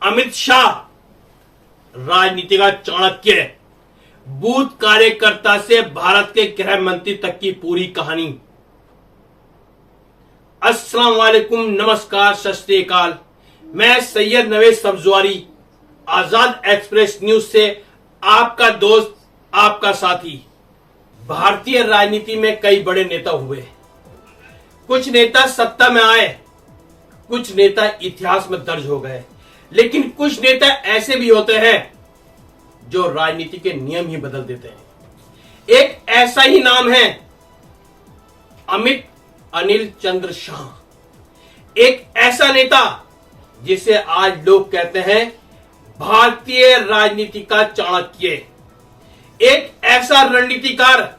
अमित शाह राजनीति का चाणक्य, बूथ कार्यकर्ता से भारत के गृह मंत्री तक की पूरी कहानी। अस्सलाम वालेकुम, नमस्कार, सत श्री अकाल। मैं सैयद नवेद सब्जवारी, आजाद एक्सप्रेस न्यूज से आपका दोस्त, आपका साथी। भारतीय राजनीति में कई बड़े नेता हुए। कुछ नेता सत्ता में आए, कुछ नेता इतिहास में दर्ज हो गए, लेकिन कुछ नेता ऐसे भी होते हैं जो राजनीति के नियम ही बदल देते हैं। एक ऐसा ही नाम है अमित अनिल चंद्र शाह। एक ऐसा नेता जिसे आज लोग कहते हैं भारतीय राजनीति का चाणक्य। एक ऐसा रणनीतिकार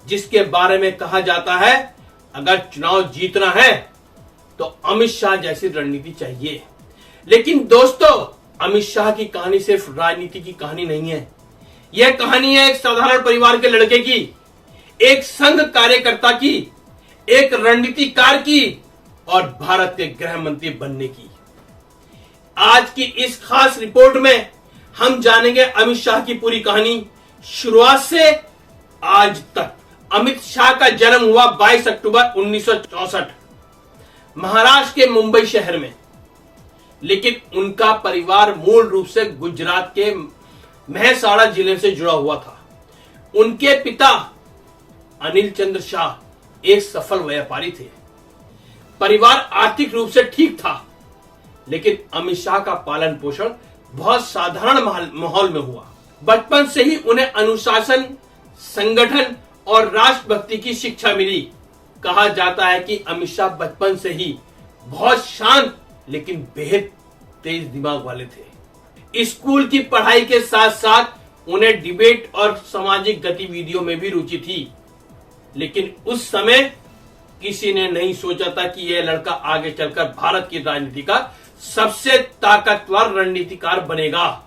जिसके बारे में कहा जाता है अगर चुनाव जीतना है तो अमित शाह जैसी रणनीति चाहिए। लेकिन दोस्तों, अमित शाह की कहानी सिर्फ राजनीति की कहानी नहीं है। यह कहानी है एक साधारण परिवार के लड़के की, एक संघ कार्यकर्ता की, एक रणनीतिकार की और भारत के गृह मंत्री बनने की। आज की इस खास रिपोर्ट में हम जानेंगे अमित शाह की पूरी कहानी, शुरुआत से आज तक। अमित शाह का जन्म हुआ 22 अक्टूबर 1964 महाराष्ट्र के मुंबई शहर में, लेकिन उनका परिवार मूल रूप से गुजरात के मेहसाणा जिले से जुड़ा हुआ था। उनके पिता अनिल चंद्र शाह एक सफल व्यापारी थे। परिवार आर्थिक रूप से ठीक था, लेकिन अमित शाह का पालन पोषण बहुत साधारण माहौल में हुआ। बचपन से ही उन्हें अनुशासन, संगठन और राष्ट्रभक्ति की शिक्षा मिली। कहा जाता है कि अमित शाह बचपन से ही बहुत शांत लेकिन बेहद तेज दिमाग वाले थे। स्कूल की पढ़ाई के साथ साथ उन्हें डिबेट और सामाजिक गतिविधियों में भी रुचि थी, लेकिन उस समय किसी ने नहीं सोचा था कि यह लड़का आगे चलकर भारत की राजनीति का सबसे ताकतवर रणनीतिकार बनेगा।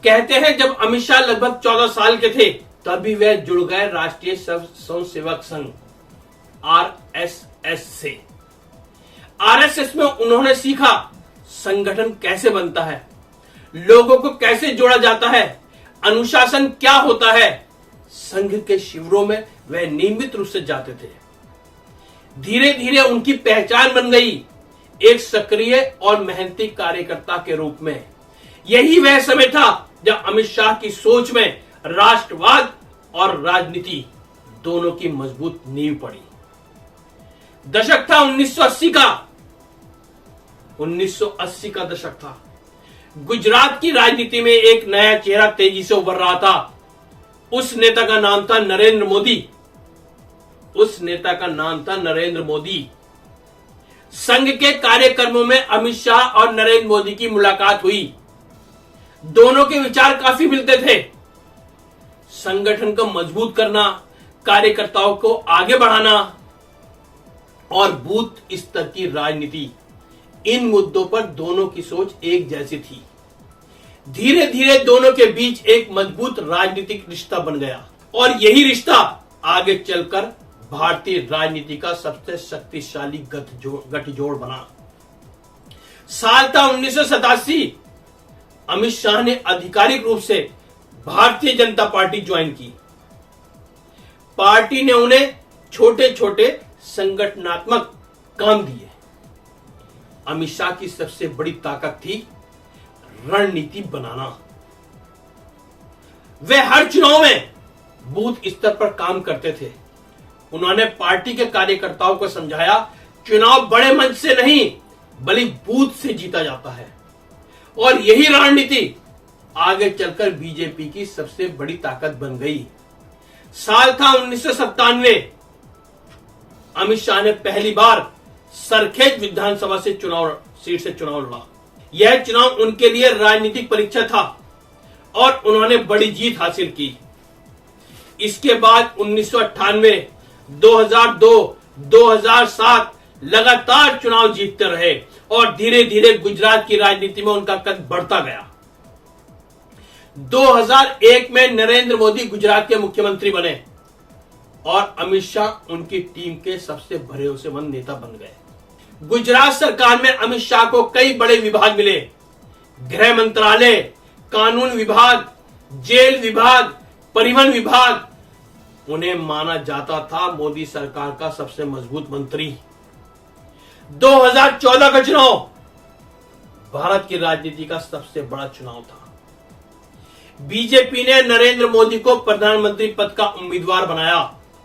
कहते हैं जब अमित शाह लगभग 14 साल के थे तभी वह जुड़ गए राष्ट्रीय स्वयंसेवक संघ आरएसएस से। आरएसएस में उन्होंने सीखा संगठन कैसे बनता है, लोगों को कैसे जोड़ा जाता है, अनुशासन क्या होता है। संघ के शिविरों में वह नियमित रूप से जाते थे। धीरे धीरे उनकी पहचान बन गई एक सक्रिय और मेहनती कार्यकर्ता के रूप में। यही वह समय था जब अमित शाह की सोच में राष्ट्रवाद और राजनीति दोनों की मजबूत नींव पड़ी। दशक था 1980 का दशक था। गुजरात की राजनीति में एक नया चेहरा तेजी से उभर रहा था। उस नेता का नाम था नरेंद्र मोदी। संघ के कार्यक्रमों में अमित शाह और नरेंद्र मोदी की मुलाकात हुई। दोनों के विचार काफी मिलते थे। संगठन को मजबूत करना, कार्यकर्ताओं को आगे बढ़ाना और बूथ स्तर की राजनीति, इन मुद्दों पर दोनों की सोच एक जैसी थी। धीरे धीरे दोनों के बीच एक मजबूत राजनीतिक रिश्ता बन गया और यही रिश्ता आगे चलकर भारतीय राजनीति का सबसे शक्तिशाली गठजोड़ बना। साल था 1987। अमित शाह ने आधिकारिक रूप से भारतीय जनता पार्टी ज्वाइन की। पार्टी ने उन्हें छोटे छोटे संगठनात्मक काम दिए। अमित शाह की सबसे बड़ी ताकत थी रणनीति बनाना। वे हर चुनाव में बूथ स्तर पर काम करते थे। उन्होंने पार्टी के कार्यकर्ताओं को समझाया, चुनाव बड़े मंच से नहीं बल्कि बूथ से जीता जाता है। और यही रणनीति आगे चलकर बीजेपी की सबसे बड़ी ताकत बन गई। साल था 1997। अमित शाह ने पहली बार सरखेज विधानसभा सीट से चुनाव लड़ा। यह चुनाव उनके लिए राजनीतिक परीक्षा था और उन्होंने बड़ी जीत हासिल की। इसके बाद 1998, 2002, 2007 लगातार चुनाव जीतते रहे और धीरे धीरे गुजरात की राजनीति में उनका कद बढ़ता गया। 2001 में नरेंद्र मोदी गुजरात के मुख्यमंत्री बने और अमित शाह उनकी टीम के सबसे भरोसेमंद नेता बन गए। गुजरात सरकार में अमित शाह को कई बड़े विभाग मिले, गृह मंत्रालय, कानून विभाग, जेल विभाग, परिवहन विभाग, उन्हें माना जाता था मोदी सरकार का सबसे मजबूत मंत्री। 2014 का चुनाव भारत की राजनीति का सबसे बड़ा चुनाव था। बीजेपी ने नरेंद्र मोदी को प्रधानमंत्री पद का उम्मीदवार बनाया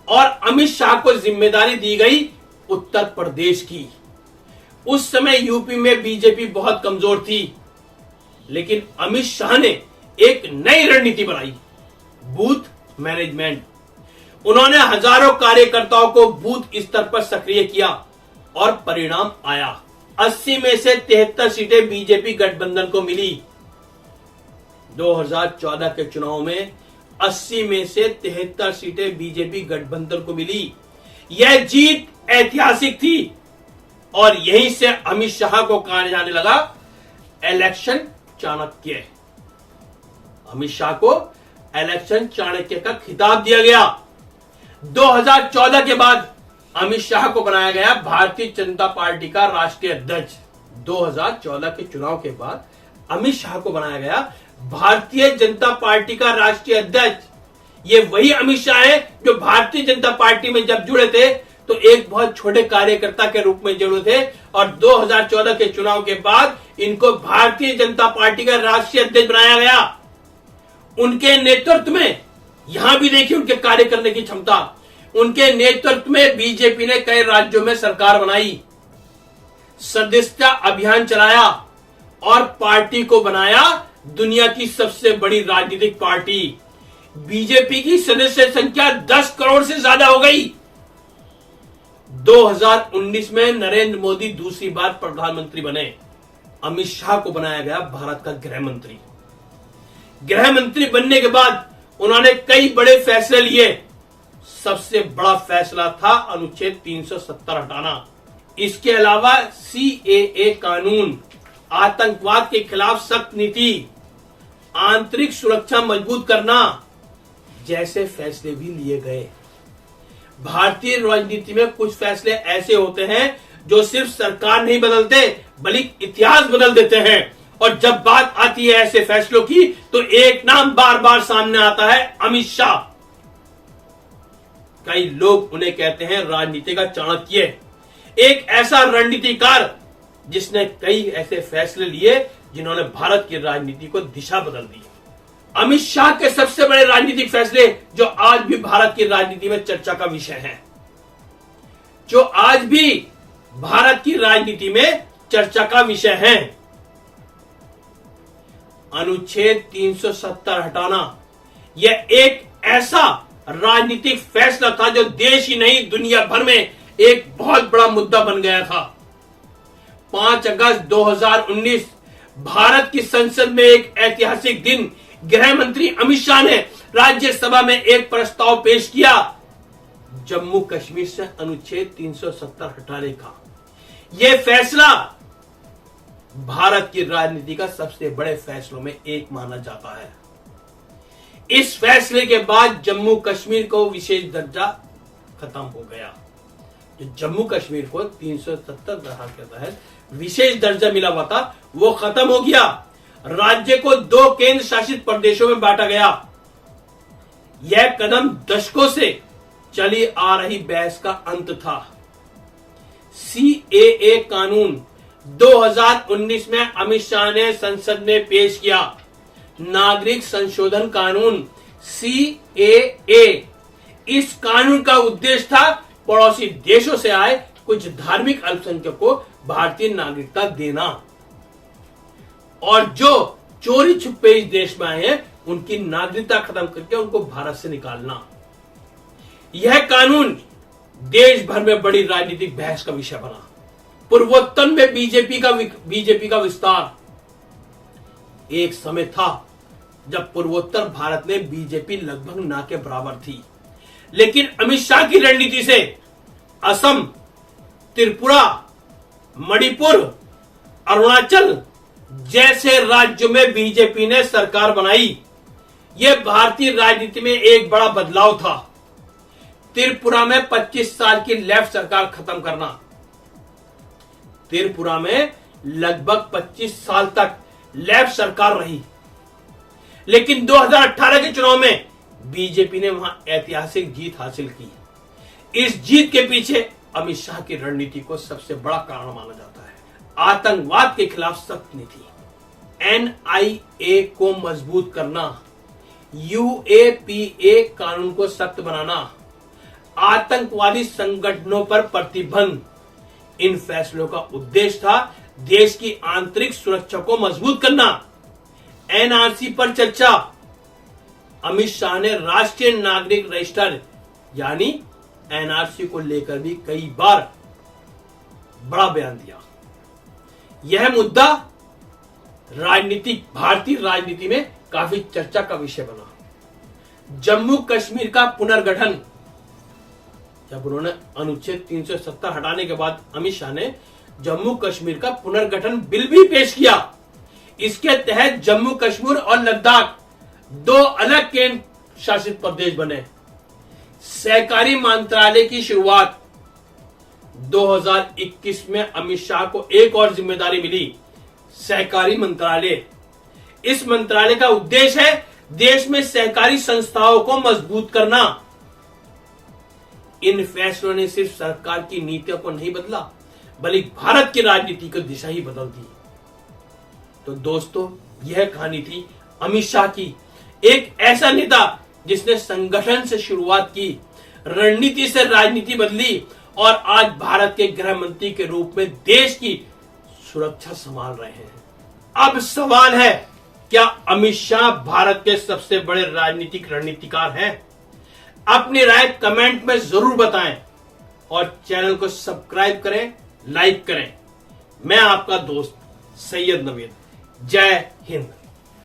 और अमित शाह को जिम्मेदारी दी गई उत्तर प्रदेश की। उस समय यूपी में बीजेपी बहुत कमजोर थी, लेकिन अमित शाह ने एक नई रणनीति बनाई, बूथ मैनेजमेंट। उन्होंने हजारों कार्यकर्ताओं को बूथ स्तर पर सक्रिय किया और परिणाम आया। 80 में से 73 सीटें बीजेपी गठबंधन को मिली। 2014 के चुनाव में 80 में से 73 सीटें बीजेपी गठबंधन को मिली। यह जीत ऐतिहासिक थी और यहीं से अमित शाह को कहा जाने लगा इलेक्शन चाणक्य। अमित शाह को इलेक्शन चाणक्य का खिताब दिया गया। 2014 के बाद अमित शाह को बनाया गया भारतीय जनता पार्टी का राष्ट्रीय अध्यक्ष। 2014 के चुनाव के बाद अमित शाह को बनाया गया भारतीय जनता पार्टी का राष्ट्रीय अध्यक्ष। ये वही अमित शाह है जो भारतीय जनता पार्टी में जब जुड़े थे तो एक बहुत छोटे कार्यकर्ता के रूप में जुड़े थे और 2014 के चुनाव के बाद इनको भारतीय जनता पार्टी का राष्ट्रीय अध्यक्ष बनाया गया। उनके नेतृत्व में, यहां भी देखिए उनके कार्य करने की क्षमता, उनके नेतृत्व में बीजेपी ने कई राज्यों में सरकार बनाई, सदस्यता अभियान चलाया और पार्टी को बनाया दुनिया की सबसे बड़ी राजनीतिक पार्टी। बीजेपी की सदस्य संख्या 10 करोड़ से ज्यादा हो गई। 2019 में नरेंद्र मोदी दूसरी बार प्रधानमंत्री बने। अमित शाह को बनाया गया भारत का गृह मंत्री। गृह मंत्री बनने के बाद उन्होंने कई बड़े फैसले लिए। सबसे बड़ा फैसला था अनुच्छेद 370 हटाना। इसके अलावा CAA कानून, आतंकवाद के खिलाफ सख्त नीति, आंतरिक सुरक्षा मजबूत करना जैसे फैसले भी लिए गए। भारतीय राजनीति में कुछ फैसले ऐसे होते हैं जो सिर्फ सरकार नहीं बदलते बल्कि इतिहास बदल देते हैं। और जब बात आती है ऐसे फैसलों की तो एक नाम बार बार सामने आता है, अमित शाह। कई लोग उन्हें कहते हैं राजनीति का चाणक्य, एक ऐसा रणनीतिकार जिसने कई ऐसे फैसले लिए जिन्होंने भारत की राजनीति को दिशा बदल दी। अमित शाह के सबसे बड़े राजनीतिक फैसले जो आज भी भारत की राजनीति में चर्चा का विषय हैं, जो आज भी भारत की राजनीति में चर्चा का विषय है। अनुच्छेद 370 हटाना यह एक ऐसा राजनीतिक फैसला था जो देश ही नहीं दुनिया भर में एक बहुत बड़ा मुद्दा बन गया था। 5 अगस्त 2019 भारत की संसद में एक ऐतिहासिक दिन, गृह मंत्री अमित शाह ने राज्यसभा में एक प्रस्ताव पेश किया जम्मू कश्मीर से अनुच्छेद 370 हटाने का। यह फैसला भारत की राजनीति का सबसे बड़े फैसलों में एक माना जाता है। इस फैसले के बाद जम्मू कश्मीर को विशेष दर्जा खत्म हो गया। जो जम्मू कश्मीर को 370 धारा के तहत विशेष दर्जा मिला हुआ था वो खत्म हो गया। राज्य को 2 केंद्र शासित प्रदेशों में बांटा गया। यह कदम दशकों से चली आ रही बहस का अंत था। CAA कानून 2019 में अमित शाह ने संसद में पेश किया। नागरिक संशोधन कानून CAA, इस कानून का उद्देश्य था पड़ोसी देशों से आए कुछ धार्मिक अल्पसंख्यकों को भारतीय नागरिकता देना और जो चोरी छुपे इस देश में आए हैं उनकी नागरिकता खत्म करके उनको भारत से निकालना। यह कानून देश भर में बड़ी राजनीतिक बहस का विषय बना। पूर्वोत्तर में बीजेपी का विस्तार। एक समय था जब पूर्वोत्तर भारत में बीजेपी लगभग ना के बराबर थी, लेकिन अमित शाह की रणनीति से असम, त्रिपुरा, मणिपुर, अरुणाचल जैसे राज्यों में बीजेपी ने सरकार बनाई। यह भारतीय राजनीति में एक बड़ा बदलाव था। त्रिपुरा में 25 साल की लेफ्ट सरकार खत्म करना। त्रिपुरा में लगभग 25 साल तक लेफ्ट सरकार रही, लेकिन 2018 के चुनाव में बीजेपी ने वहां ऐतिहासिक जीत हासिल की। इस जीत के पीछे अमित शाह की रणनीति को सबसे बड़ा कारण माना जाता है। आतंकवाद के खिलाफ सख्त नीति, NIA को मजबूत करना, UAPA कानून को सख्त बनाना, आतंकवादी संगठनों पर प्रतिबंध, इन फैसलों का उद्देश्य था देश की आंतरिक सुरक्षा को मजबूत करना। NRC पर चर्चा, अमित शाह ने राष्ट्रीय नागरिक रजिस्टर यानी NRC को लेकर भी कई बार बड़ा बयान दिया। यह मुद्दा भारतीय राजनीति में काफी चर्चा का विषय बना। जम्मू कश्मीर का पुनर्गठन, जब उन्होंने अनुच्छेद 370 हटाने के बाद अमित शाह ने जम्मू कश्मीर का पुनर्गठन बिल भी पेश किया। इसके तहत जम्मू कश्मीर और लद्दाख 2 अलग केंद्र शासित प्रदेश बने। सहकारी मंत्रालय की शुरुआत 2021 में अमित शाह को एक और जिम्मेदारी मिली, सहकारी मंत्रालय। इस मंत्रालय का उद्देश्य है देश में सहकारी संस्थाओं को मजबूत करना। इन फैसलों ने सिर्फ सरकार की नीतियों को नहीं बदला, बल्कि भारत की राजनीति की दिशा ही बदल दी। तो दोस्तों, यह कहानी थी अमित शाह की, एक ऐसा नेता जिसने संगठन से शुरुआत की, रणनीति से राजनीति बदली और आज भारत के गृह मंत्री के रूप में देश की सुरक्षा संभाल रहे हैं। अब सवाल है, क्या अमित शाह भारत के सबसे बड़े राजनीतिक रणनीतिकार हैं? अपनी राय कमेंट में जरूर बताएं और चैनल को सब्सक्राइब करें, लाइक करें। मैं आपका दोस्त सैयद नवीद। जय हिंद।